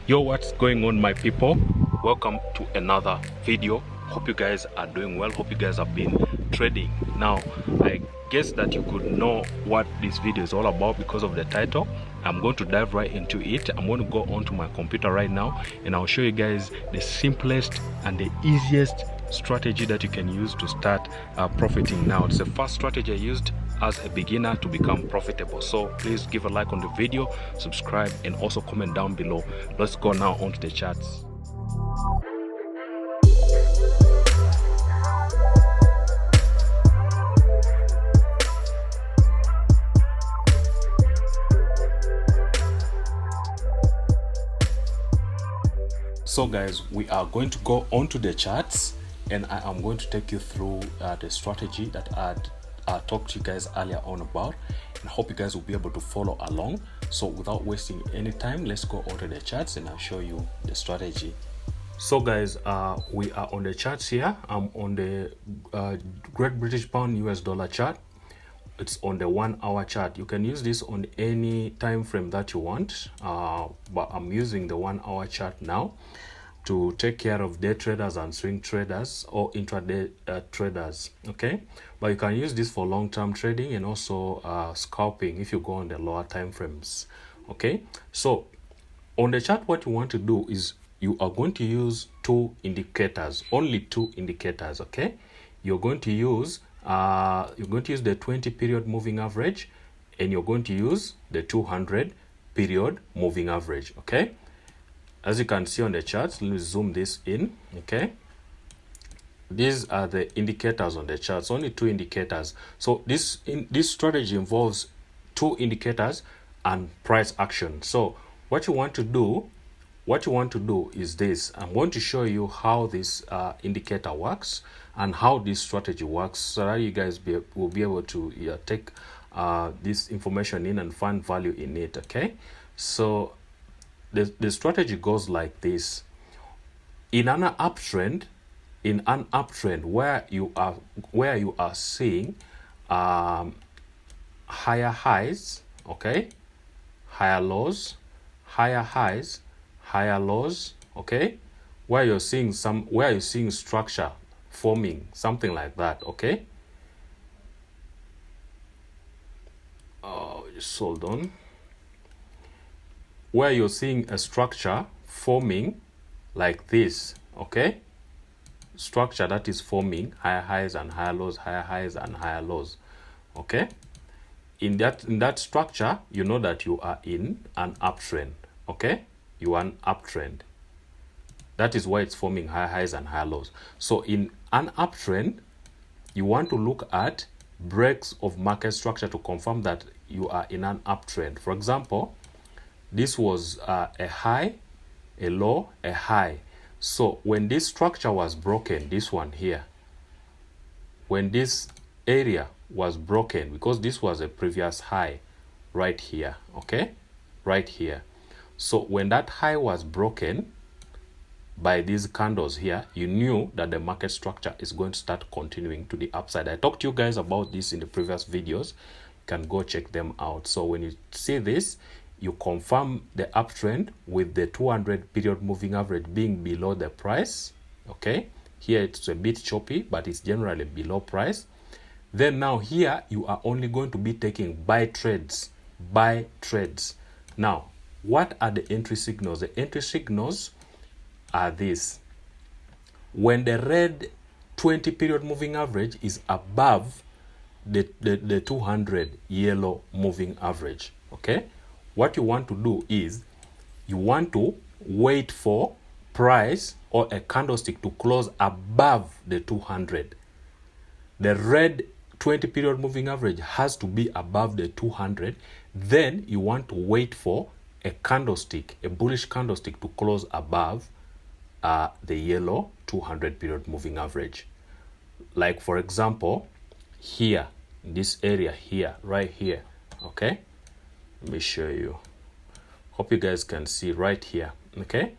Yo, what's going on, my people? Welcome to another video. Hope you guys are doing well. Hope you guys have been trading. Now, I guess that you could know what this video is all about because of the title. I'm going to dive right into it. I'm going to go onto my computer right now and I'll show you guys the simplest and the easiest strategy that you can use to start profiting. Now, it's the first strategy I used as a beginner to become profitable. So please give a like on the video, subscribe, and also comment down below. Let's go now onto the charts. So guys, we are going to go onto the charts and I am going to take you through the strategy that I talked to you guys earlier on about, and hope you guys will be able to follow along. So without wasting any time, let's go onto the charts and I'll show you the strategy. So guys, we are on the charts here. I'm on the Great British Pound US dollar chart. It's on the 1 hour chart. You can use this on any time frame that you want, but I'm using the 1 hour chart now to take care of day traders and swing traders or intraday traders. Okay, but you can use this for long-term trading and also scalping if you go on the lower time frames. Okay, so on the chart, what you want to do is you are going to use two indicators, only two indicators. Okay, you're going to use the 20 period moving average and you're going to use the 200 period moving average. Okay, as you can see on the charts, let me zoom this in. Okay, these are the indicators on the charts, only two indicators. So this strategy involves two indicators and price action. So what you want to do is this. I'm going to show you how this indicator works and how this strategy works, so that you guys will be able to take this information in and find value in it. Okay, so the strategy goes like this. In an uptrend, where you are seeing higher highs, okay, higher lows, higher highs, higher lows, okay, where you're seeing structure forming, something like that. Okay, just hold on. Where you're seeing a structure forming like this. Okay, structure that is forming higher highs and higher lows, higher highs and higher lows. Okay, in that structure, you know that you are in an uptrend. Okay, you are an uptrend. That is why it's forming higher highs and higher lows. So in an uptrend, you want to look at breaks of market structure to confirm that you are in an uptrend. For example, this was a high, a low, a high. So when this structure was broken, this one here, when this area was broken, because this was a previous high right here, okay, right here. So when that high was broken by these candles here, you knew that the market structure is going to start continuing to the upside. I talked to you guys about this in the previous videos. You can go check them out. So when you see this, you confirm the uptrend with the 200 period moving average being below the price. Okay, here it's a bit choppy, but it's generally below price. Then now here you are only going to be taking buy trades. Now, what are the entry signals? The entry signals are this. When the red 20 period moving average is above the 200 yellow moving average. Okay, what you want to do is you want to wait for price or a candlestick to close above the 200. The red 20 period moving average has to be above the 200. Then you want to wait for a candlestick, a bullish candlestick, to close above the yellow 200 period moving average. Like for example, here, in this area here, right here. Okay, let me show you. Hope you guys can see right here. Okay,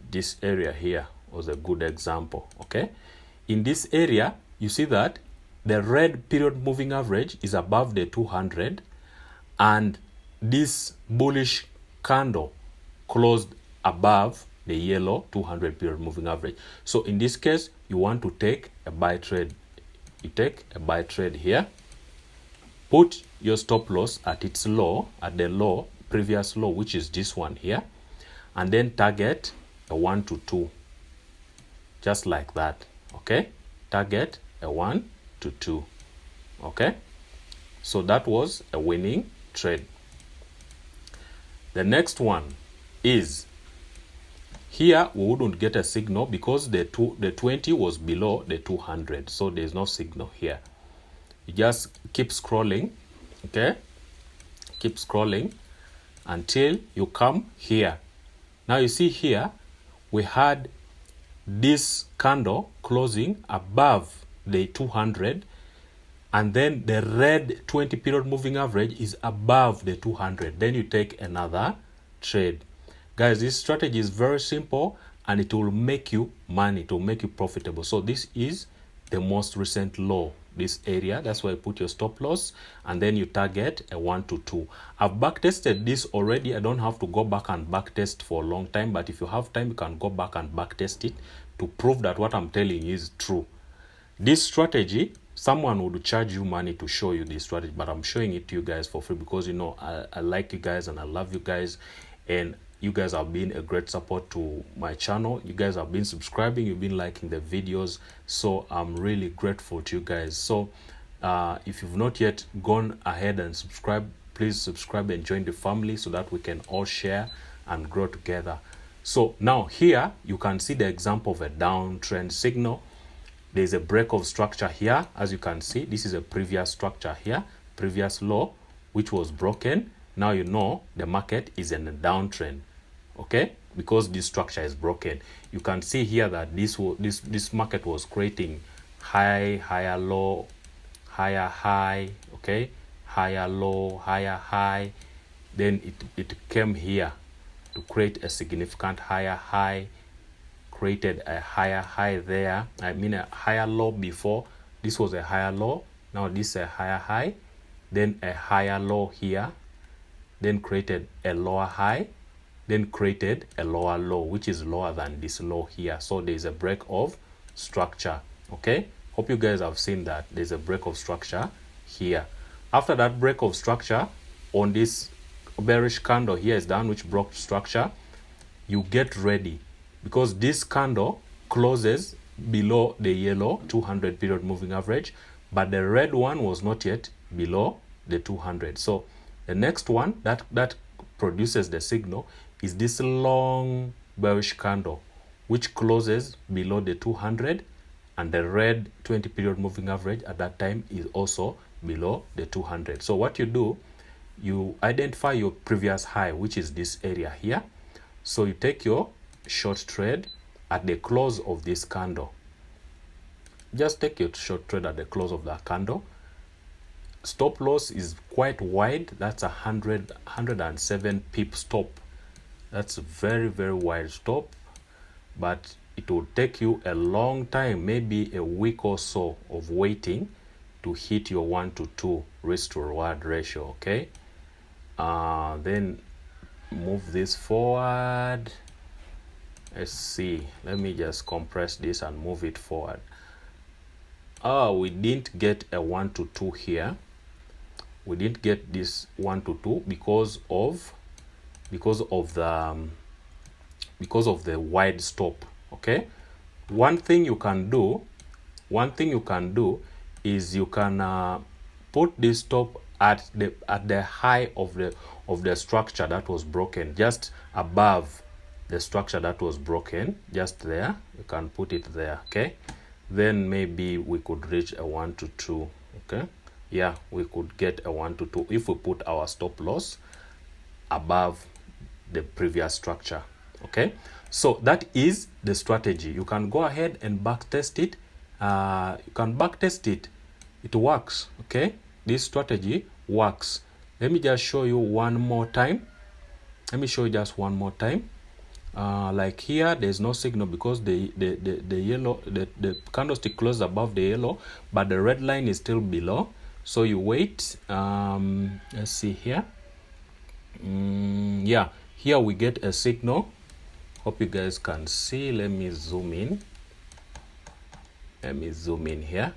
this area here was a good example. Okay, in this area, you see that the red period moving average is above the 200, and this bullish candle closed above the yellow 200 period moving average. So in this case, you want to take a buy trade. You take a buy trade here, put your stop loss at its low, at the low, previous low, which is this one here, and then target a 1 to 2, just like that. Okay, target a 1 to 2. Okay, so that was a winning trade. The next one is here we wouldn't get a signal because the 20 was below the 200, so there's no signal here. You just keep scrolling. Okay, keep scrolling until you come here. Now you see here we had this candle closing above the 200, and then the red 20 period moving average is above the 200. Then you take another trade. Guys, this strategy is very simple and it will make you money, it will make you profitable. So this is the most recent low, this area. That's why you put your stop loss and then you target a 1 to 2. I've backtested this already. I don't have to go back and backtest for a long time, but if you have time, you can go back and backtest it to prove that what I'm telling you is true. This strategy, someone would charge you money to show you this strategy, but I'm showing it to you guys for free because, you know, I like you guys and I love you guys, and you guys have been a great support to my channel. You guys have been subscribing, you've been liking the videos, so I'm really grateful to you guys. So if you've not yet gone ahead and subscribe, please subscribe and join the family so that we can all share and grow together. So now here you can see the example of a downtrend signal. There's a break of structure here. As you can see, this is a previous structure here, previous low, which was broken. Now you know the market is in a downtrend. Okay, because this structure is broken. You can see here that this market was creating high, higher low, higher high, okay, higher low, higher high. Then it came here to create a significant higher high, created a higher high there. I mean a higher low before. This was a higher low. Now this is a higher high, then a higher low here, then created a lower high, then created a lower low, which is lower than this low here. So there's a break of structure. Okay, hope you guys have seen that there's a break of structure here. After that break of structure on this bearish candle here is done, which broke structure, you get ready because this candle closes below the yellow 200 period moving average, but the red one was not yet below the 200. So the next one that produces the signal is this long bearish candle which closes below the 200, and the red 20 period moving average at that time is also below the 200. So what you do, you identify your previous high, which is this area here. So you take your short trade at the close of this candle. Just take your short trade at the close of that candle. Stop loss is quite wide. That's 107 pip stop. That's a very, very wide stop, but it will take you a long time, maybe a week or so of waiting to hit your 1 to 2 risk to reward ratio. Okay, then move this forward. Let's see, let me just compress this and move it forward. We didn't get a 1 to 2 here. We didn't get this 1 to 2 because of the wide stop. Okay, one thing you can do is you can put this stop at the high of the structure that was broken, just above the structure that was broken, just there. You can put it there. Okay, then maybe we could reach a 1 to 2. Okay, yeah, we could get a 1 to 2 if we put our stop loss above the previous structure. Okay, so that is the strategy. You can go ahead and back test it. You can back test it. It works. Okay, this strategy works. Let me just show you one more time. Let me show you just one more time. Like here, there's no signal because the yellow, the candlestick closed above the yellow, but the red line is still below. So you wait. Let's see here. Yeah, here we get a signal. Hope you guys can see. Let me zoom in here.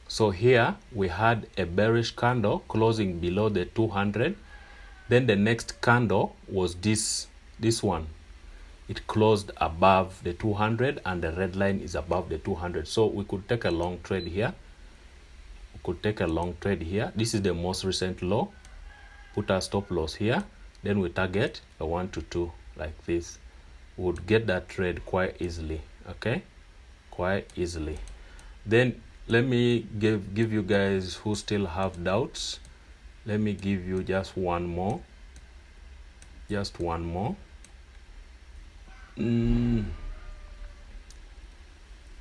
So here we had a bearish candle closing below the 200. Then the next candle was this one. It closed above the 200 and the red line is above the 200. So we could take a long trade here. This is the most recent low. Put our stop loss here. Then we target a 1 to 2 like this. We would get that trade quite easily. Okay, quite easily. Then let me give you guys who still have doubts. Let me give you just one more.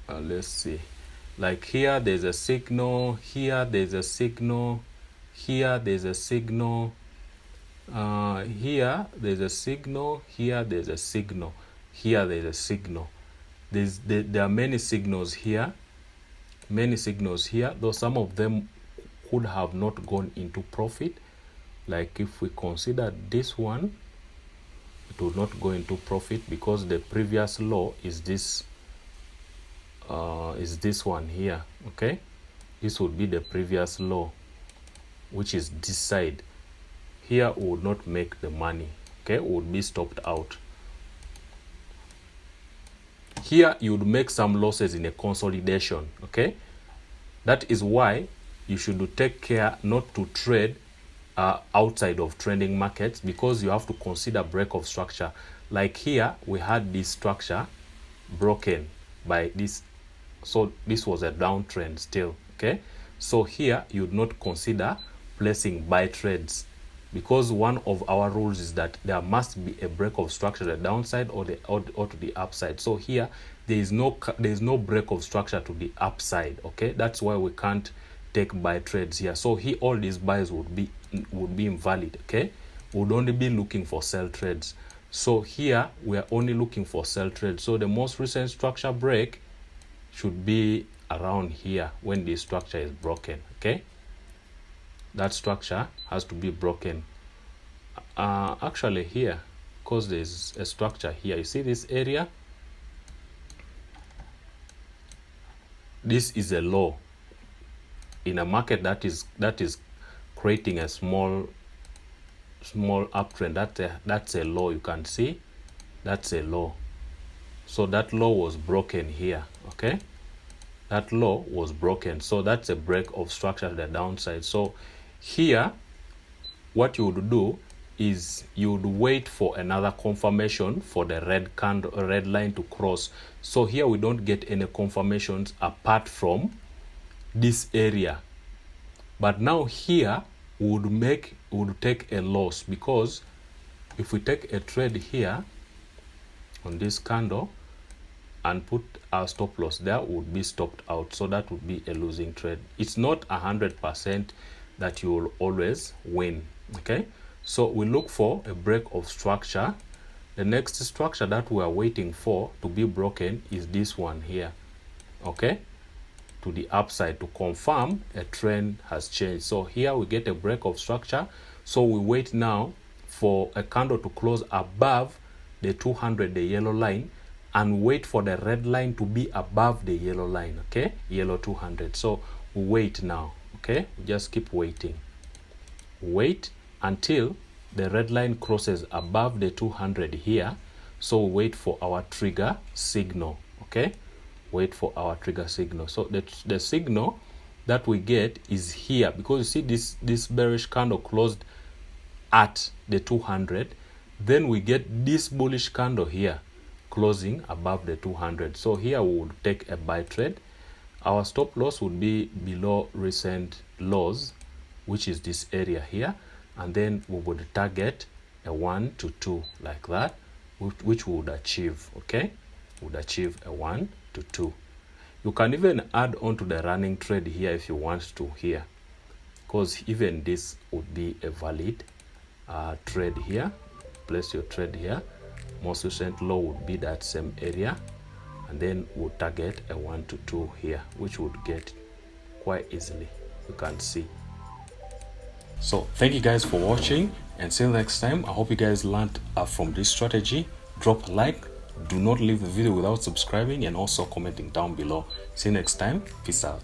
Let's see. Like here there's a signal, here there's a signal, here there's a signal, here there's a signal, here there's a signal, here there's a signal. There are many signals here, though some of them could have not gone into profit. Like if we consider this one, it will not go into profit because the previous low is this one here. Okay, this would be the previous low, which is this side. Here we would not make the money. Okay, we would be stopped out. Here you would make some losses in a consolidation. Okay, that is why you should take care not to trade outside of trending markets, because you have to consider break of structure. Like here we had this structure broken by this, so this was a downtrend still. Okay, so here you would not consider placing buy trades, because one of our rules is that there must be a break of structure, the downside or to the upside. So here there is no break of structure to the upside. Okay, that's why we can't take buy trades here. So here all these buys would be invalid. Okay, we would only be looking for sell trades. So here we are only looking for sell trades. So the most recent structure break should be around here when this structure is broken. Okay, that structure has to be broken. Actually here, because there's a structure here, you see this area, this is a low in a market that is creating a small uptrend. That's a low. You can see that's a low. So that low was broken here. Okay, that low was broken, so that's a break of structure to the downside. So here what you would do is you would wait for another confirmation for the red line to cross. So here we don't get any confirmations apart from this area, but now here we would take a loss, because if we take a trade here on this candle and put our stop loss there, would be stopped out. So that would be a losing trade. It's not 100% that you will always win. Okay, so we look for a break of structure. The next structure that we are waiting for to be broken is this one here. Okay, to the upside, to confirm a trend has changed. So here we get a break of structure. So we wait now for a candle to close above the 200, the yellow line, and wait for the red line to be above the yellow line. Okay, yellow 200. So we wait now. Okay, we just keep waiting. Wait until the red line crosses above the 200 here. So we wait for our trigger signal. Okay, wait for our trigger signal. So the signal that we get is here, because you see this bearish candle closed at the 200. Then we get this bullish candle here closing above the 200. So here we would take a buy trade. Our stop loss would be below recent lows, which is this area here, and then we would target a 1 to 2 like that, which we would achieve. Okay, we would achieve a 1 to 2. You can even add on to the running trade here if you want to here, because even this would be a valid trade here. Place your trade here. Most recent low would be that same area, and then we'll target a 1 to 2 here, which would get quite easily. You can see. So thank you guys for watching, Until next time, I hope you guys learned from this strategy. Drop a like, do not leave the video without subscribing, and also commenting down below. See you next time. Peace out.